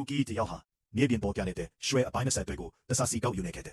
基的要下，呢邊播嘅你哋 share 擺呢世對個，得沙士狗要你嘅嘅，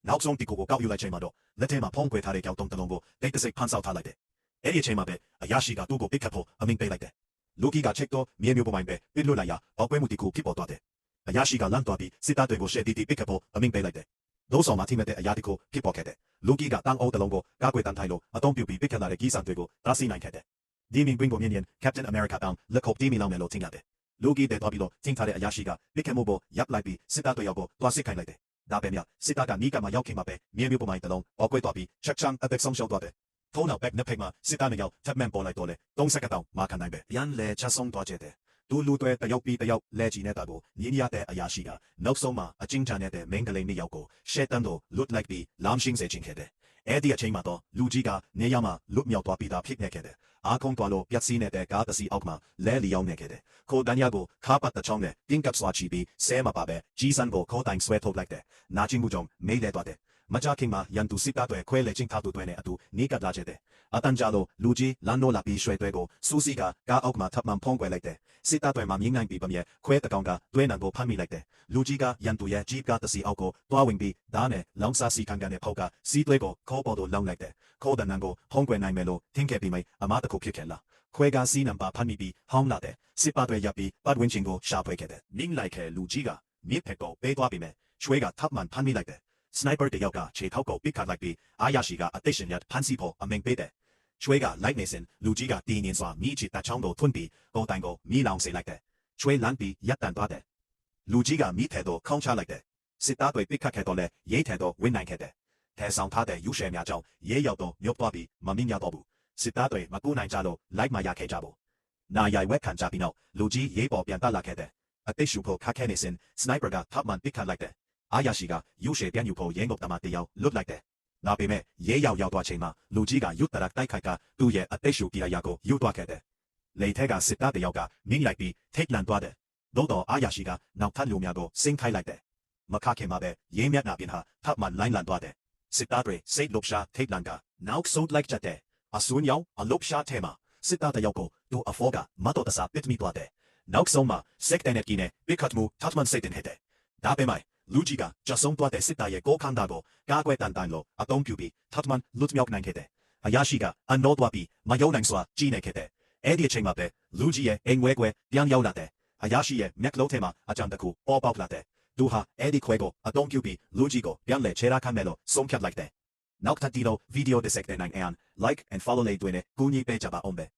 နောက်ဆုံး啲個狗要嚟ချိန်မှာတော့လက်ထဲမှာဖုံးကွယ်ထားတဲ့ကြောက်တုံတလုံးကိုတိတ်တဆိတ်ဖန်ဆောက်ထားလိုက်တယ်။အဲ့ဒီအချိန်မှာပဲအရာရှိကသူ့ကိုပစ်ခတ်ဖို့အမိန့်ပေးလိုက်တယ်။လူကြီးကချက်တော့မြေမျိုးပေါ်မှာပဲပစ်လွတ်လိုက်ရပောက်ကွဲမှုတစ်ခုဖြစ်ပေါ်သွားတယ်။အရာရှိကလမ်းသွားပြီးစစ်သားတွေကိုရှယ်တီတီပစ်ခတ်ဖို့အမိန့်ပေးလိုက်တယ်။ဒိုးဆောင်မှာထိမဲ့တဲ့အရာတစ်ခုဖြစ်ပေါ်ခဲ့တယ်။လူကြီးကတန်းအိုးတလုံးကိုကာကွယ်တန်းထိုင်လို့အုံပြုပြီးပစ်ခတ်လာတဲ့ကြီးစံတွေကိုတားဆီးနိုင်ခဲ့တယ်။ဒီမြင်ကွင်းကိုမြင်ရင် Captain America တောင်လက်ခုပ်တီးမိလောင်မယ်လို့ထင်ရတယ်။လူကြီးတဲ့သွားပြီးတော့ထင်ထားတဲ့အရာရှိကပစ်ခတ်မှုပေါ်ရပ်လိုက်ပြီးစစ်သားတွေရောက်ကိုတွားစစ်ခိုင်းလိုက်တယ်။ဒါပဲမြစစ်သားကနီးကမှရောက်ခင်မှာပဲမြေမျိုးပေါ်မှာတလုံးပောက်ကွဲသွားပြီးချက်ချမ်းအသက်ဆုံးရှုံးသွားတယ်။ထိုးနောက်ဘက်နှစ်ဖက်မှာစစ်သားတွေရောက်ထပ်မံပေါ်လိုက်တော့လေ3စက္ကန့်တောင်မာခံနိုင်ပဲ။ပြန်လဲချက်ဆုံးသွားကြတယ်။ဒူလူတွေတယောက်ပြီးတယောက်လဲကြည့်နေတာကိုညီရတဲ့အရာရှိကနောက်ဆုံးမှာအချင်းချန်တဲ့မင်္ဂလိနှစ်ယောက်ကိုရှက်တန်းတို့လွတ်လိုက်ပြီးလမ်းရှင်းစေချင်ခဲ့တယ်။အဲ့ဒီအချိန်မှာတော့လူကြီးကနေရမှာလွတ်မြောက်သွားပြီးသားဖြစ်နေခဲ့တယ်။အားကုန်သွားလို့ပြက်စီးနေတဲ့ကားတစ်စီးအောက်မှာလဲလျောင်းနေခဲ့တယ်။ခိုဒန်ယာကိုခါပတ်တချောင်းနဲ့တင်းကပ်စွာချီပြီးဆဲမပါပဲကြီးစံကိုခိုတိုင်ဆွဲထုတ်လိုက်တယ်။နာကျင်မှုကြောင့်မေးလဲသွားတယ်။မကြခင်မှာရန်သူစစ်သားတွေခွဲလေချင်းထားသူတွေနဲ့အတူနီးကပ်လာကြတယ်။အတန်ကြာလို့လူကြီးလန်နိုလာပြီးရွှေတွေကိုစူးစီကကားအောက်မှာထပ်မံဖုံးကွယ်လိုက်တယ်။စစ်သားတွေမှာမြင်းနိုင်ပြီးပမြဲခွဲတကောင်ကတွဲနံကိုဖမ်းမိလိုက်တယ်။လူကြီးကရန်သူရဲ့ကြီးကားတစ်စီးအောက်ကိုတွားဝင်ပြီးဓာတ်နဲ့လောင်စာစီခံကနေဖောက်ကစီးသွဲကိုခေါ်ပေါ်တို့လောင်းလိုက်တယ်။ခိုဒန်နံကိုဖုံးကွယ်နိုင်မယ်လို့ထင်ခဲ့ပြီးမိအမားတခုဖြစ်ခဲ့လား။ခွဲကစီးနံပါဖမ်းမိပြီးဟောင်းလာတဲ့စစ်သားတွေရပ်ပြီးပတ်ဝန်းကျင်ကိုရှာဖွေခဲ့တယ်။နင်းလိုက်ခဲ့လူကြီးကမြစ်ဖက်ကိုပေးသွားပြီးမဲ့ရွှေကထပ်မံဖမ်းမိလိုက်တယ်။စနိုက်ပါတယောက်ကခြေထောက်ကိုပစ်ခတ်လိုက်ပြီးအာယာရှိကအသက်ရှင်ရဖမ်းဆီးဖို့အမိန့်ပေးတယ်။ရွှေကလိုက်နေစဉ်လူကြီးကတင်းငင်စွာမိချစ်တချောင်းကိုထွန်းပြီးကိုတိုင်ကိုမိလောင်စေလိုက်တယ်။ရွှေလန်းပြီးရပ်တန့်သွားတယ်။လူကြီးကမိထဲတော့ခေါင်းချလိုက်တယ်။စစ်သားတွေပစ်ခတ်ခဲ့တော့လဲရဲထဲတော့ဝင်နိုင်ခဲ့တယ်။ထဲဆောင်ထားတဲ့ယူရှယ်များကြောင့်ရဲရောက်တော့မြုပ်သွားပြီးမမြင်ရတော့ဘူး။စစ်သားတွေမကူနိုင်ကြလို့လိုက်မရခဲ့ကြဘူး။နာရိုင်ဝက်ခံကြပြီးနောက်လူကြီးရဲပေါ်ပြန်တက်လာခဲ့တယ်။အသက်ရှူဖို့ခက်ခဲနေစဉ်စနိုက်ပါကထပ်မံပစ်ခတ်လိုက်တယ်။အာယာရှိကယူရှယ်ပြန်ယူဖို့ရဲငုပ်တမတယောက်လွတ်လိုက်တယ်။နောက်ပေမဲ့ရဲရောက်သွားချိန်မှာလူကြီးကရွတ်တရက်တိုက်ခိုက်ကသူ့ရဲ့အသက်ရှူကိရိယာကိုယူသွားခဲ့တယ်။လေထဲကစစ်သားတယောက်ကနင်းလိုက်ပြီးထိတ်လန့်သွားတယ်။သို့တော့အာယာရှိကနောက်ထပ်လူများကိုစင်းခိုင်းလိုက်တယ်။မခခင်မှာပဲရဲမျက်နှာပြင်ဟာထပ်မံလိုင်းလန့်သွားတယ်။စစ်သားတွေစိတ်လှုပ်ရှားထိတ်လန့်ကနောက်ဆုံးလိုက်ကြတဲ့အစွန်းရောက်အလုပ်ရှားထဲမှာစစ်သားတယောက်ကိုသူ့အဖော်ကမတော်တဆပစ်မိသွားတယ်။နောက်ဆုံးမှာစက်တဲ့နဲ့ကိနဲ့ပစ်ခတ်မှုထပ်မံစိတ်တင်ခဲ့တယ်။ဒါပေမဲ့လူကြီးကကြဆုံးသွားတဲ့စစ်သားရဲ့ကိုခန္ဓာကိုကာကွယ်တန်တန်လို့အသုံးပြုပြီးထပ်မံလွတ်မြောက်နိုင်ခဲ့တယ်။အရာရှိကအနောသွားပြီးမယုံနိုင်စွာကြီးနေခဲ့တယ်။အဲ့ဒီအချိန်မှာပဲလူကြီးရဲ့အိမ်ဝဲကွဲပြန်ရောက်လာတယ်။အရာရှိရဲ့မျက်လုံးထဲမှာအကြံတကူပေါ်ပေါက်လာတယ်။သူဟာအဲ့ဒီခွဲကိုအသုံးပြုပြီးလူကြီးကိုပြန်လဲချေရာခံမယ်လို့ဆုံးဖြတ်လိုက်တယ်။နောက်ထပ်ဒီလိုဗီဒီယိုတစ်စက်တဲ့နိုင်အောင် like and follow လေးတွေနဲ့ကူညီပေးကြပါအောင်ပဲ။